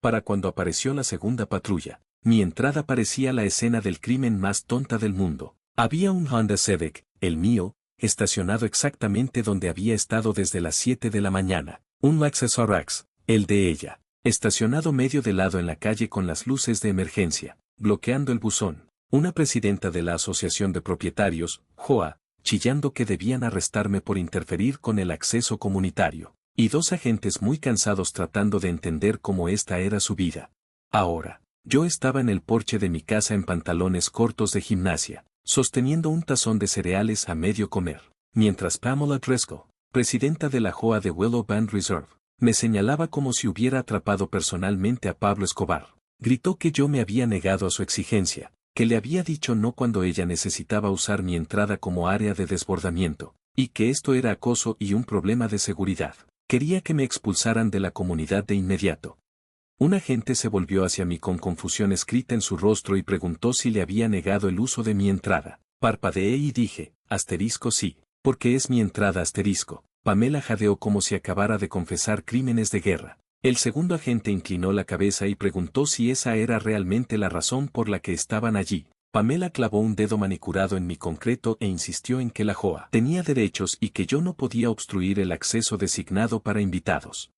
Para cuando apareció la segunda patrulla, mi entrada parecía la escena del crimen más tonta del mundo. Había un Honda Civic, el mío, estacionado exactamente donde había estado desde las 7 de la mañana. Un Lexus RX, el de ella, estacionado medio de lado en la calle con las luces de emergencia, bloqueando el buzón. Una presidenta de la Asociación de Propietarios, JOA, chillando que debían arrestarme por interferir con el acceso comunitario. Y dos agentes muy cansados tratando de entender cómo esta era su vida. Ahora, yo estaba en el porche de mi casa en pantalones cortos de gimnasia, sosteniendo un tazón de cereales a medio comer, mientras Pamela Driscoll, presidenta de la JOA de Willow Bend Reserve, me señalaba como si hubiera atrapado personalmente a Pablo Escobar. Gritó que yo me había negado a su exigencia, que le había dicho no cuando ella necesitaba usar mi entrada como área de desbordamiento, y que esto era acoso y un problema de seguridad. Quería que me expulsaran de la comunidad de inmediato. Un agente se volvió hacia mí con confusión escrita en su rostro y preguntó si le había negado el uso de mi entrada. Parpadeé y dije, sí, porque es mi entrada . Pamela jadeó como si acabara de confesar crímenes de guerra. El segundo agente inclinó la cabeza y preguntó si esa era realmente la razón por la que estaban allí. Pamela clavó un dedo manicurado en mi concreto e insistió en que la JOA tenía derechos y que yo no podía obstruir el acceso designado para invitados.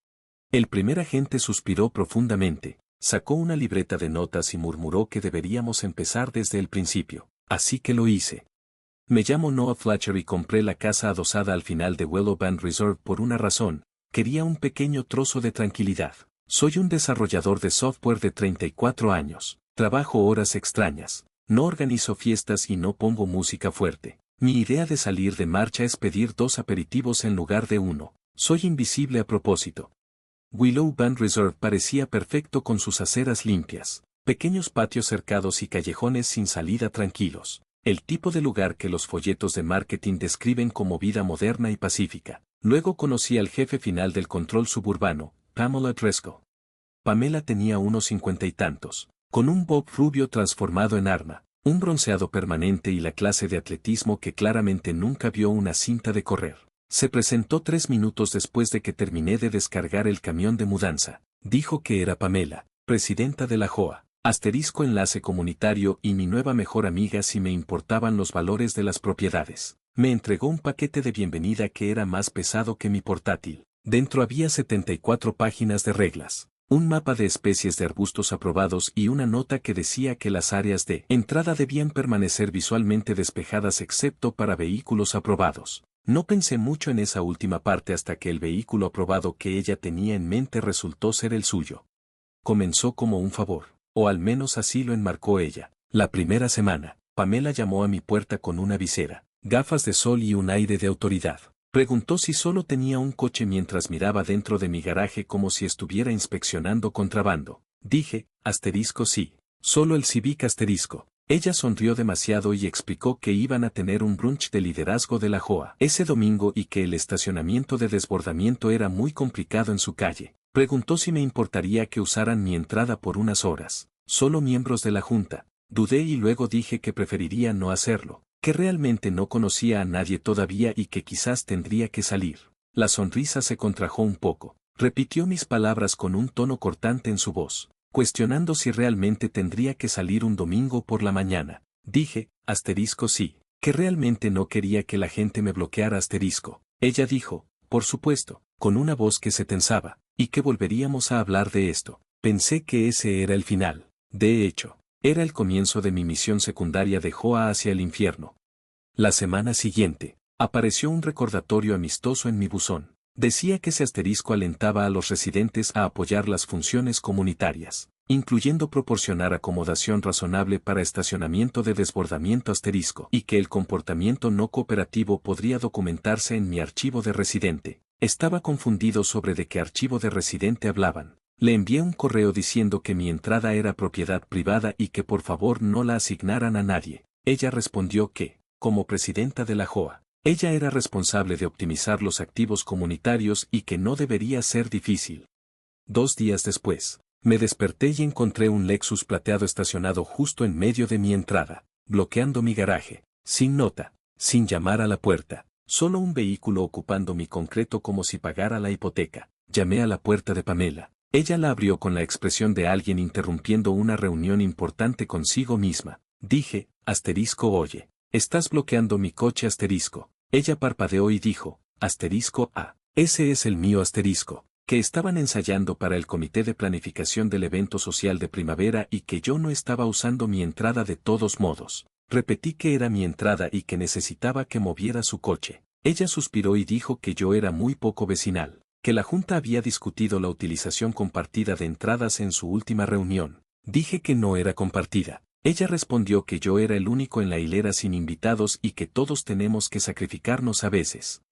El primer agente suspiró profundamente, sacó una libreta de notas y murmuró que deberíamos empezar desde el principio, así que lo hice. Me llamo Noah Fletcher y compré la casa adosada al final de Willow Bend Reserve por una razón, quería un pequeño trozo de tranquilidad. Soy un desarrollador de software de 34 años, trabajo horas extrañas. No organizo fiestas y no pongo música fuerte. Mi idea de salir de marcha es pedir 2 aperitivos en lugar de 1. Soy invisible a propósito. Willow Bend Reserve parecía perfecto con sus aceras limpias, pequeños patios cercados y callejones sin salida tranquilos. El tipo de lugar que los folletos de marketing describen como vida moderna y pacífica. Luego conocí al jefe final del control suburbano, Pamela Driscoll. Pamela tenía unos 50 y tantos. Con un bob rubio transformado en arma, un bronceado permanente y la clase de atletismo que claramente nunca vio una cinta de correr. Se presentó 3 minutos después de que terminé de descargar el camión de mudanza. Dijo que era Pamela, presidenta de la JOA, enlace comunitario y mi nueva mejor amiga si me importaban los valores de las propiedades. Me entregó un paquete de bienvenida que era más pesado que mi portátil. Dentro había 74 páginas de reglas, un mapa de especies de arbustos aprobados y una nota que decía que las áreas de entrada debían permanecer visualmente despejadas excepto para vehículos aprobados. No pensé mucho en esa última parte hasta que el vehículo aprobado que ella tenía en mente resultó ser el suyo. Comenzó como un favor, o al menos así lo enmarcó ella. La primera semana, Pamela llamó a mi puerta con una visera, gafas de sol y un aire de autoridad. Preguntó si solo tenía un coche mientras miraba dentro de mi garaje como si estuviera inspeccionando contrabando. Dije, sí, solo el Civic . Ella sonrió demasiado y explicó que iban a tener un brunch de liderazgo de la JOA ese domingo y que el estacionamiento de desbordamiento era muy complicado en su calle. Preguntó si me importaría que usaran mi entrada por unas horas. Solo miembros de la junta. Dudé y luego dije que preferiría no hacerlo, que realmente no conocía a nadie todavía y que quizás tendría que salir. La sonrisa se contrajo un poco. Repitió mis palabras con un tono cortante en su voz, cuestionando si realmente tendría que salir un domingo por la mañana. Dije, sí, que realmente no quería que la gente me bloqueara . Ella dijo, por supuesto, con una voz que se tensaba, y que volveríamos a hablar de esto. Pensé que ese era el final. De hecho, era el comienzo de mi misión secundaria de JOA hacia el infierno. La semana siguiente, apareció un recordatorio amistoso en mi buzón. Decía que ese asterisco alentaba a los residentes a apoyar las funciones comunitarias, incluyendo proporcionar acomodación razonable para estacionamiento de desbordamiento y que el comportamiento no cooperativo podría documentarse en mi archivo de residente. Estaba confundido sobre de qué archivo de residente hablaban. Le envié un correo diciendo que mi entrada era propiedad privada y que por favor no la asignaran a nadie. Ella respondió que, como presidenta de la JOA, ella era responsable de optimizar los activos comunitarios y que no debería ser difícil. 2 días después, me desperté y encontré un Lexus plateado estacionado justo en medio de mi entrada, bloqueando mi garaje, sin nota, sin llamar a la puerta, solo un vehículo ocupando mi concreto como si pagara la hipoteca. Llamé a la puerta de Pamela. Ella la abrió con la expresión de alguien interrumpiendo una reunión importante consigo misma. Dije, oye, estás bloqueando mi coche asterisco. Ella parpadeó y dijo, ese es el mío que estaban ensayando para el comité de planificación del evento social de primavera y que yo no estaba usando mi entrada de todos modos. Repetí que era mi entrada y que necesitaba que moviera su coche. Ella suspiró y dijo que yo era muy poco vecinal, que la Junta había discutido la utilización compartida de entradas en su última reunión. Dije que no era compartida. Ella respondió que yo era el único en la hilera sin invitados y que todos tenemos que sacrificarnos a veces.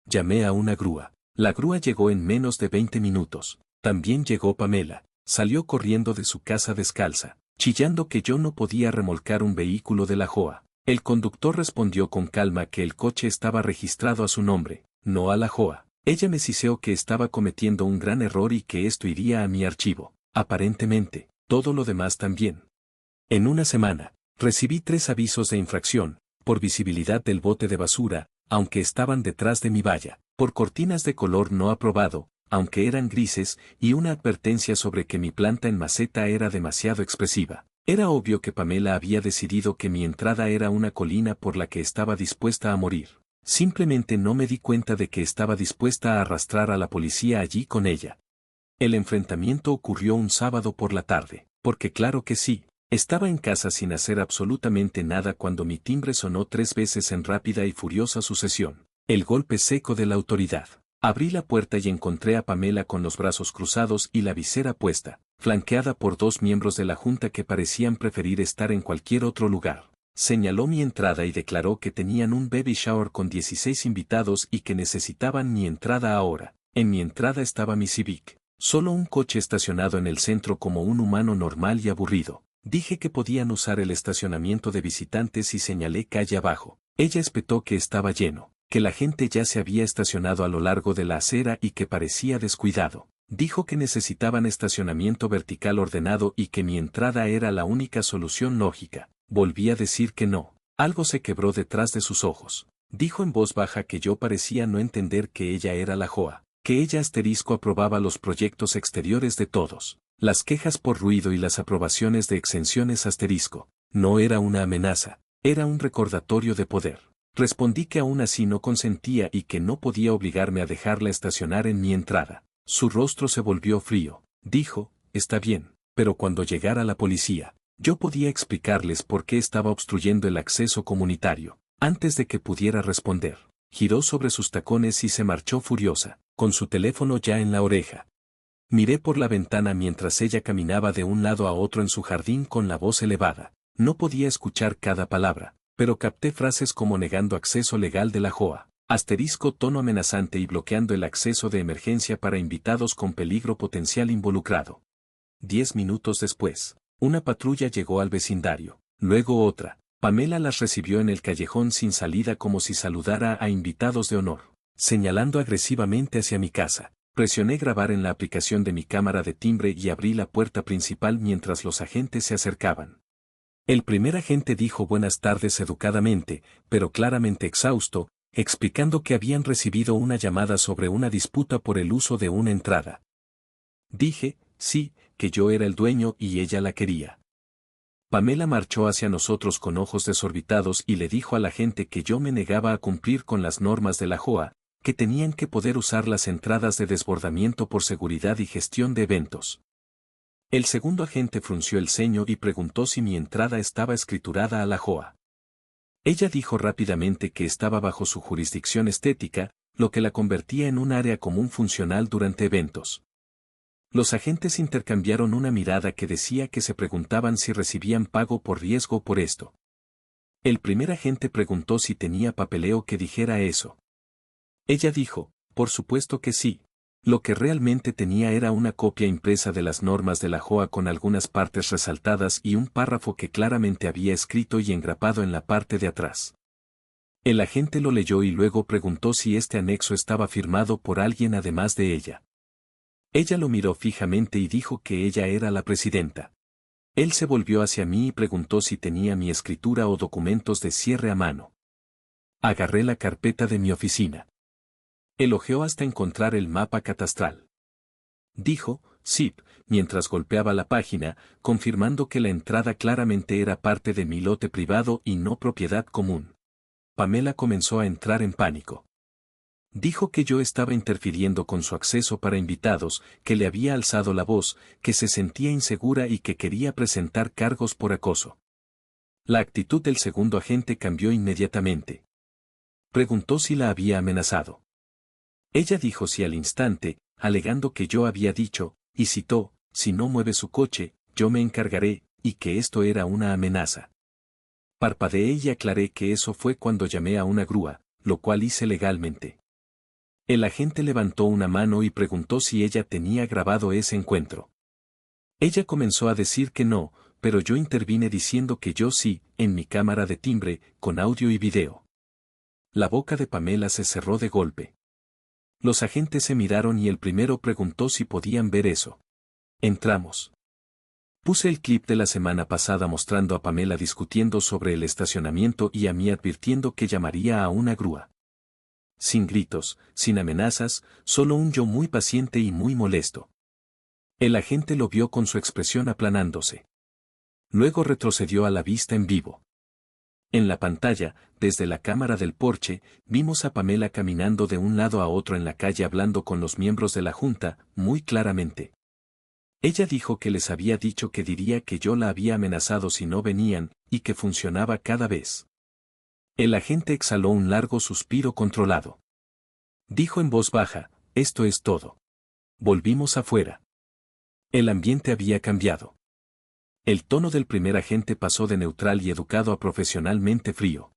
Llamé a una grúa. La grúa llegó en menos de 20 minutos. También llegó Pamela. Salió corriendo de su casa descalza, chillando que yo no podía remolcar un vehículo de la JOA. El conductor respondió con calma que el coche estaba registrado a su nombre, no a la JOA. Ella me siseó que estaba cometiendo un gran error y que esto iría a mi archivo. Aparentemente, todo lo demás también. En una semana, recibí 3 avisos de infracción, por visibilidad del bote de basura, aunque estaban detrás de mi valla, por cortinas de color no aprobado, aunque eran grises, y una advertencia sobre que mi planta en maceta era demasiado expresiva. Era obvio que Pamela había decidido que mi entrada era una colina por la que estaba dispuesta a morir. Simplemente no me di cuenta de que estaba dispuesta a arrastrar a la policía allí con ella. El enfrentamiento ocurrió un sábado por la tarde, porque claro que sí. Estaba en casa sin hacer absolutamente nada cuando mi timbre sonó 3 veces en rápida y furiosa sucesión. El golpe seco de la autoridad. Abrí la puerta y encontré a Pamela con los brazos cruzados y la visera puesta, flanqueada por 2 miembros de la Junta que parecían preferir estar en cualquier otro lugar. Señaló mi entrada y declaró que tenían un baby shower con 16 invitados y que necesitaban mi entrada ahora. En mi entrada estaba mi Civic, solo un coche estacionado en el centro como un humano normal y aburrido. Dije que podían usar el estacionamiento de visitantes y señalé calle abajo. Ella espetó que estaba lleno, que la gente ya se había estacionado a lo largo de la acera y que parecía descuidado. Dijo que necesitaban estacionamiento vertical ordenado y que mi entrada era la única solución lógica. Volví a decir que no. Algo se quebró detrás de sus ojos. Dijo en voz baja que yo parecía no entender que ella era la JOA, que ella aprobaba los proyectos exteriores de todos. Las quejas por ruido y las aprobaciones de exenciones . No era una amenaza, era un recordatorio de poder. Respondí que aún así no consentía y que no podía obligarme a dejarla estacionar en mi entrada. Su rostro se volvió frío. Dijo, está bien, pero cuando llegara la policía, yo podía explicarles por qué estaba obstruyendo el acceso comunitario. Antes de que pudiera responder, giró sobre sus tacones y se marchó furiosa, con su teléfono ya en la oreja. Miré por la ventana mientras ella caminaba de un lado a otro en su jardín con la voz elevada. No podía escuchar cada palabra, pero capté frases como negando acceso legal de la JOA, tono amenazante y bloqueando el acceso de emergencia para invitados con peligro potencial involucrado. 10 minutos después, una patrulla llegó al vecindario, luego otra. Pamela las recibió en el callejón sin salida como si saludara a invitados de honor, señalando agresivamente hacia mi casa. Presioné grabar en la aplicación de mi cámara de timbre y abrí la puerta principal mientras los agentes se acercaban. El primer agente dijo buenas tardes educadamente, pero claramente exhausto, explicando que habían recibido una llamada sobre una disputa por el uso de una entrada. Dije, sí, que yo era el dueño y ella la quería. Pamela marchó hacia nosotros con ojos desorbitados y le dijo a la gente que yo me negaba a cumplir con las normas de la JOA, que tenían que poder usar las entradas de desbordamiento por seguridad y gestión de eventos. El segundo agente frunció el ceño y preguntó si mi entrada estaba escriturada a la JOA. Ella dijo rápidamente que estaba bajo su jurisdicción estética, lo que la convertía en un área común funcional durante eventos. Los agentes intercambiaron una mirada que decía que se preguntaban si recibían pago por riesgo por esto. El primer agente preguntó si tenía papeleo que dijera eso. Ella dijo, por supuesto que sí. Lo que realmente tenía era una copia impresa de las normas de la JOA con algunas partes resaltadas y un párrafo que claramente había escrito y engrapado en la parte de atrás. El agente lo leyó y luego preguntó si este anexo estaba firmado por alguien además de ella. Ella lo miró fijamente y dijo que ella era la presidenta. Él se volvió hacia mí y preguntó si tenía mi escritura o documentos de cierre a mano. Agarré la carpeta de mi oficina. Elogió hasta encontrar el mapa catastral. Dijo, zip, mientras golpeaba la página, confirmando que la entrada claramente era parte de mi lote privado y no propiedad común. Pamela comenzó a entrar en pánico. Dijo que yo estaba interfiriendo con su acceso para invitados, que le había alzado la voz, que se sentía insegura y que quería presentar cargos por acoso. La actitud del segundo agente cambió inmediatamente. Preguntó si la había amenazado. Ella dijo sí al instante, alegando que yo había dicho, y citó, si no mueve su coche, yo me encargaré, y que esto era una amenaza. Parpadeé y aclaré que eso fue cuando llamé a una grúa, lo cual hice legalmente. El agente levantó una mano y preguntó si ella tenía grabado ese encuentro. Ella comenzó a decir que no, pero yo intervine diciendo que yo sí, en mi cámara de timbre, con audio y video. La boca de Pamela se cerró de golpe. Los agentes se miraron y el primero preguntó si podían ver eso. Entramos. Puse el clip de la semana pasada mostrando a Pamela discutiendo sobre el estacionamiento y a mí advirtiendo que llamaría a una grúa. Sin gritos, sin amenazas, solo un yo muy paciente y muy molesto. El agente lo vio con su expresión aplanándose. Luego retrocedió a la vista en vivo. En la pantalla, desde la cámara del porche, vimos a Pamela caminando de un lado a otro en la calle hablando con los miembros de la junta, muy claramente. Ella dijo que les había dicho que diría que yo la había amenazado si no venían, y que funcionaba cada vez. El agente exhaló un largo suspiro controlado. Dijo en voz baja, esto es todo. Volvimos afuera. El ambiente había cambiado. El tono del primer agente pasó de neutral y educado a profesionalmente frío.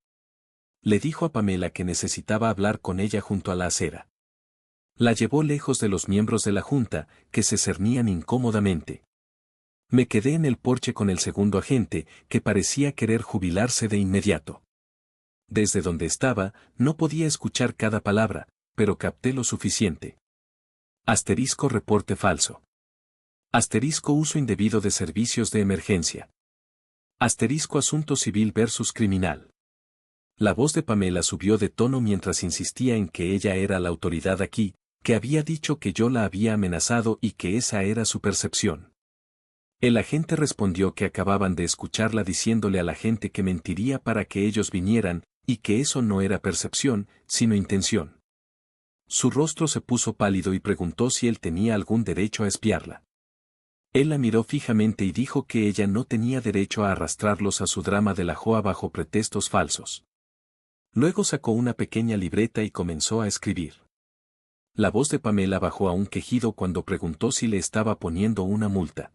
Le dijo a Pamela que necesitaba hablar con ella junto a la acera. La llevó lejos de los miembros de la junta, que se cernían incómodamente. Me quedé en el porche con el segundo agente, que parecía querer jubilarse de inmediato. Desde donde estaba, no podía escuchar cada palabra, pero capté lo suficiente. Asterisco reporte falso. Asterisco uso indebido de servicios de emergencia. Asterisco asunto civil versus criminal. La voz de Pamela subió de tono mientras insistía en que ella era la autoridad aquí, que había dicho que yo la había amenazado y que esa era su percepción. El agente respondió que acababan de escucharla diciéndole a la gente que mentiría para que ellos vinieran, y que eso no era percepción, sino intención. Su rostro se puso pálido y preguntó si él tenía algún derecho a espiarla. Él la miró fijamente y dijo que ella no tenía derecho a arrastrarlos a su drama de la JOA bajo pretextos falsos. Luego sacó una pequeña libreta y comenzó a escribir. La voz de Pamela bajó a un quejido cuando preguntó si le estaba poniendo una multa.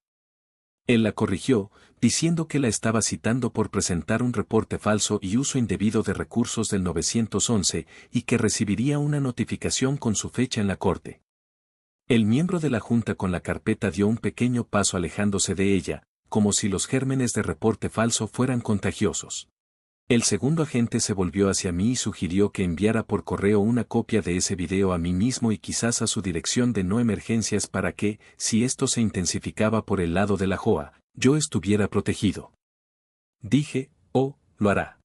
Él la corrigió, diciendo que la estaba citando por presentar un reporte falso y uso indebido de recursos del 911, y que recibiría una notificación con su fecha en la corte. El miembro de la junta con la carpeta dio un pequeño paso alejándose de ella, como si los gérmenes de reporte falso fueran contagiosos. El segundo agente se volvió hacia mí y sugirió que enviara por correo una copia de ese video a mí mismo y quizás a su dirección de no emergencias para que, si esto se intensificaba por el lado de la JOA, yo estuviera protegido. Dije, oh, lo hará.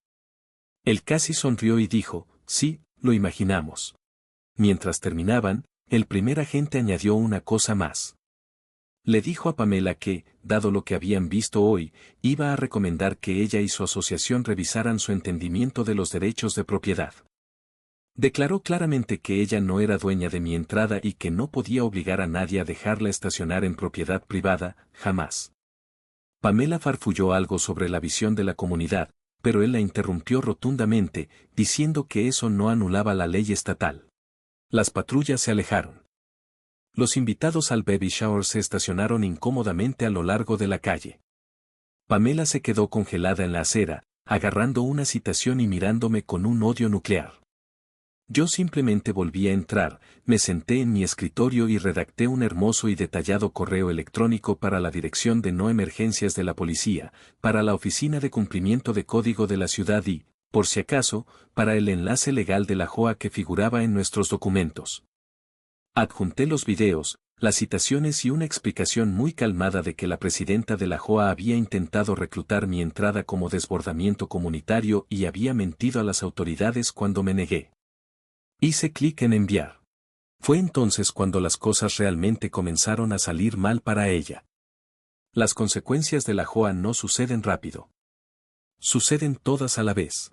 Él casi sonrió y dijo, sí, lo imaginamos. Mientras terminaban, el primer agente añadió una cosa más. Le dijo a Pamela que, dado lo que habían visto hoy, iba a recomendar que ella y su asociación revisaran su entendimiento de los derechos de propiedad. Declaró claramente que ella no era dueña de mi entrada y que no podía obligar a nadie a dejarla estacionar en propiedad privada, jamás. Pamela farfulló algo sobre la visión de la comunidad, pero él la interrumpió rotundamente, diciendo que eso no anulaba la ley estatal. Las patrullas se alejaron. Los invitados al baby shower se estacionaron incómodamente a lo largo de la calle. Pamela se quedó congelada en la acera, agarrando una citación y mirándome con un odio nuclear. Yo simplemente volví a entrar, me senté en mi escritorio y redacté un hermoso y detallado correo electrónico para la Dirección de No Emergencias de la Policía, para la Oficina de Cumplimiento de Código de la Ciudad y, por si acaso, para el enlace legal de la JOA que figuraba en nuestros documentos. Adjunté los videos, las citaciones y una explicación muy calmada de que la presidenta de la JOA había intentado reclutar mi entrada como desbordamiento comunitario y había mentido a las autoridades cuando me negué. Hice clic en enviar. Fue entonces cuando las cosas realmente comenzaron a salir mal para ella. Las consecuencias de la JOA no suceden rápido. Suceden todas a la vez.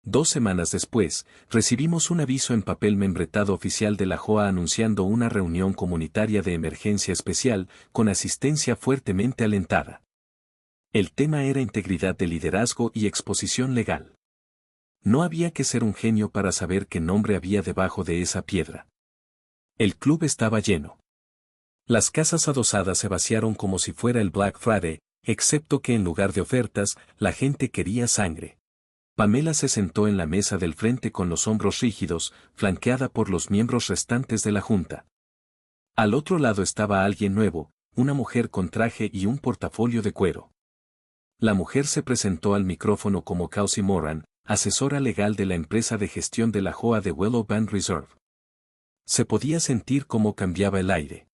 2 semanas después, recibimos un aviso en papel membretado oficial de la JOA anunciando una reunión comunitaria de emergencia especial, con asistencia fuertemente alentada. El tema era integridad de liderazgo y exposición legal. No había que ser un genio para saber qué nombre había debajo de esa piedra. El club estaba lleno. Las casas adosadas se vaciaron como si fuera el Black Friday, excepto que en lugar de ofertas, la gente quería sangre. Pamela se sentó en la mesa del frente con los hombros rígidos, flanqueada por los miembros restantes de la junta. Al otro lado estaba alguien nuevo, una mujer con traje y un portafolio de cuero. La mujer se presentó al micrófono como Kelsey Moran, asesora legal de la empresa de gestión de la JOA de Willow Bend Reserve. Se podía sentir cómo cambiaba el aire.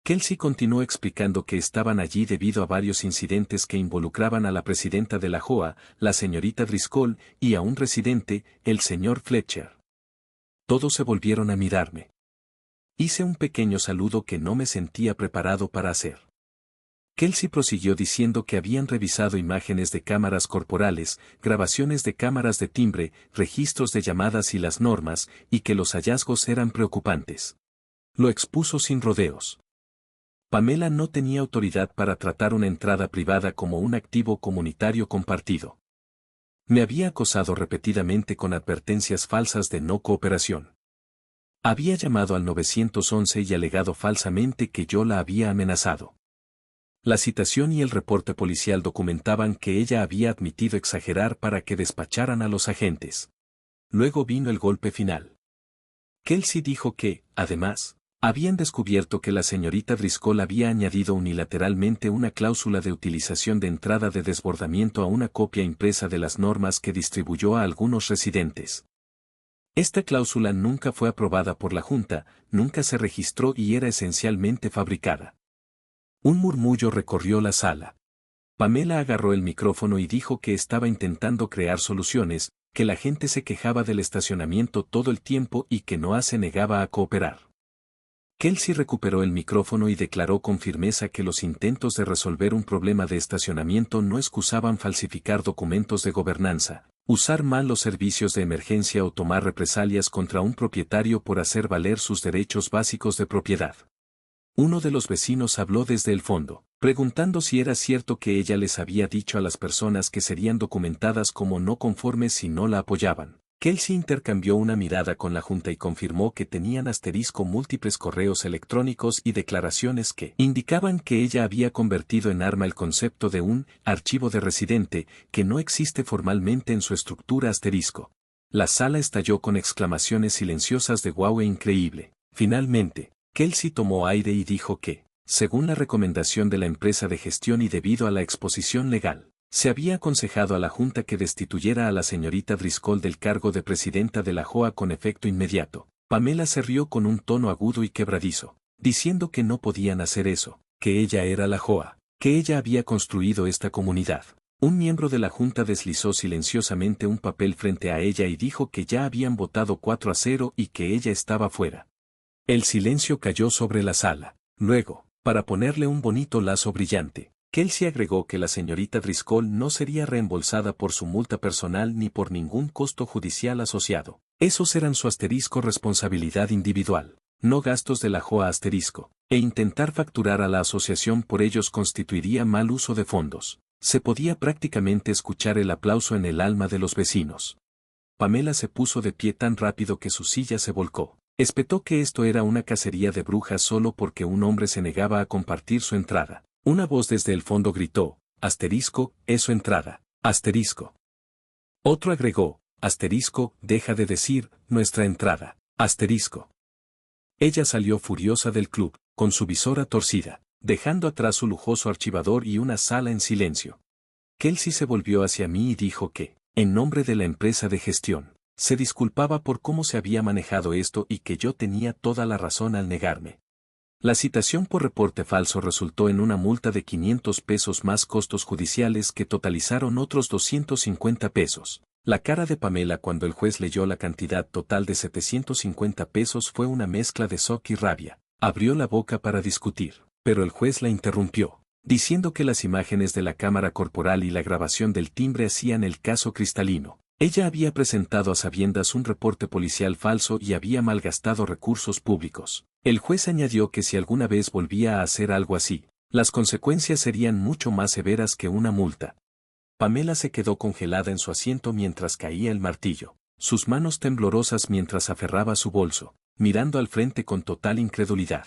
Kelsey continuó explicando que estaban allí debido a varios incidentes que involucraban a la presidenta de la JOA, la señorita Driscoll, y a un residente, el señor Fletcher. Todos se volvieron a mirarme. Hice un pequeño saludo que no me sentía preparado para hacer. Kelsey prosiguió diciendo que habían revisado imágenes de cámaras corporales, grabaciones de cámaras de timbre, registros de llamadas y las normas, y que los hallazgos eran preocupantes. Lo expuso sin rodeos. Pamela no tenía autoridad para tratar una entrada privada como un activo comunitario compartido. Me había acosado repetidamente con advertencias falsas de no cooperación. Había llamado al 911 y alegado falsamente que yo la había amenazado. La citación y el reporte policial documentaban que ella había admitido exagerar para que despacharan a los agentes. Luego vino el golpe final. Kelsey dijo que, además, habían descubierto que la señorita Driscoll había añadido unilateralmente una cláusula de utilización de entrada de desbordamiento a una copia impresa de las normas que distribuyó a algunos residentes. Esta cláusula nunca fue aprobada por la Junta, nunca se registró y era esencialmente fabricada. Un murmullo recorrió la sala. Pamela agarró el micrófono y dijo que estaba intentando crear soluciones, que la gente se quejaba del estacionamiento todo el tiempo y que no se negaba a cooperar. Kelsey recuperó el micrófono y declaró con firmeza que los intentos de resolver un problema de estacionamiento no excusaban falsificar documentos de gobernanza, usar mal los servicios de emergencia o tomar represalias contra un propietario por hacer valer sus derechos básicos de propiedad. Uno de los vecinos habló desde el fondo, preguntando si era cierto que ella les había dicho a las personas que serían documentadas como no conformes si no la apoyaban. Kelsey intercambió una mirada con la Junta y confirmó que tenían múltiples correos electrónicos y declaraciones que indicaban que ella había convertido en arma el concepto de un archivo de residente que no existe formalmente en su estructura *. La sala estalló con exclamaciones silenciosas de ¡guau e increíble! Finalmente, Kelsey tomó aire y dijo que, según la recomendación de la empresa de gestión y debido a la exposición legal, se había aconsejado a la Junta que destituyera a la señorita Driscoll del cargo de presidenta de la JOA con efecto inmediato. Pamela se rió con un tono agudo y quebradizo, diciendo que no podían hacer eso, que ella era la JOA, que ella había construido esta comunidad. Un miembro de la Junta deslizó silenciosamente un papel frente a ella y dijo que ya habían votado 4-0 y que ella estaba fuera. El silencio cayó sobre la sala. Luego, para ponerle un bonito lazo brillante, Kelsey agregó que la señorita Driscoll no sería reembolsada por su multa personal ni por ningún costo judicial asociado. Esos eran su responsabilidad individual, no gastos de la JOA e intentar facturar a la asociación por ellos constituiría mal uso de fondos. Se podía prácticamente escuchar el aplauso en el alma de los vecinos. Pamela se puso de pie tan rápido que su silla se volcó. Espetó que esto era una cacería de brujas solo porque un hombre se negaba a compartir su entrada. Una voz desde el fondo gritó, es su entrada, Otro agregó, deja de decir, nuestra entrada, Ella salió furiosa del club, con su visora torcida, dejando atrás su lujoso archivador y una sala en silencio. Kelsey se volvió hacia mí y dijo que, en nombre de la empresa de gestión, se disculpaba por cómo se había manejado esto y que yo tenía toda la razón al negarme. La citación por reporte falso resultó en una multa de $500 más costos judiciales que totalizaron otros $250. La cara de Pamela cuando el juez leyó la cantidad total de 750 pesos fue una mezcla de shock y rabia. Abrió la boca para discutir, pero el juez la interrumpió, diciendo que las imágenes de la cámara corporal y la grabación del timbre hacían el caso cristalino. Ella había presentado a sabiendas un reporte policial falso y había malgastado recursos públicos. El juez añadió que si alguna vez volvía a hacer algo así, las consecuencias serían mucho más severas que una multa. Pamela se quedó congelada en su asiento mientras caía el martillo, sus manos temblorosas mientras aferraba su bolso, mirando al frente con total incredulidad.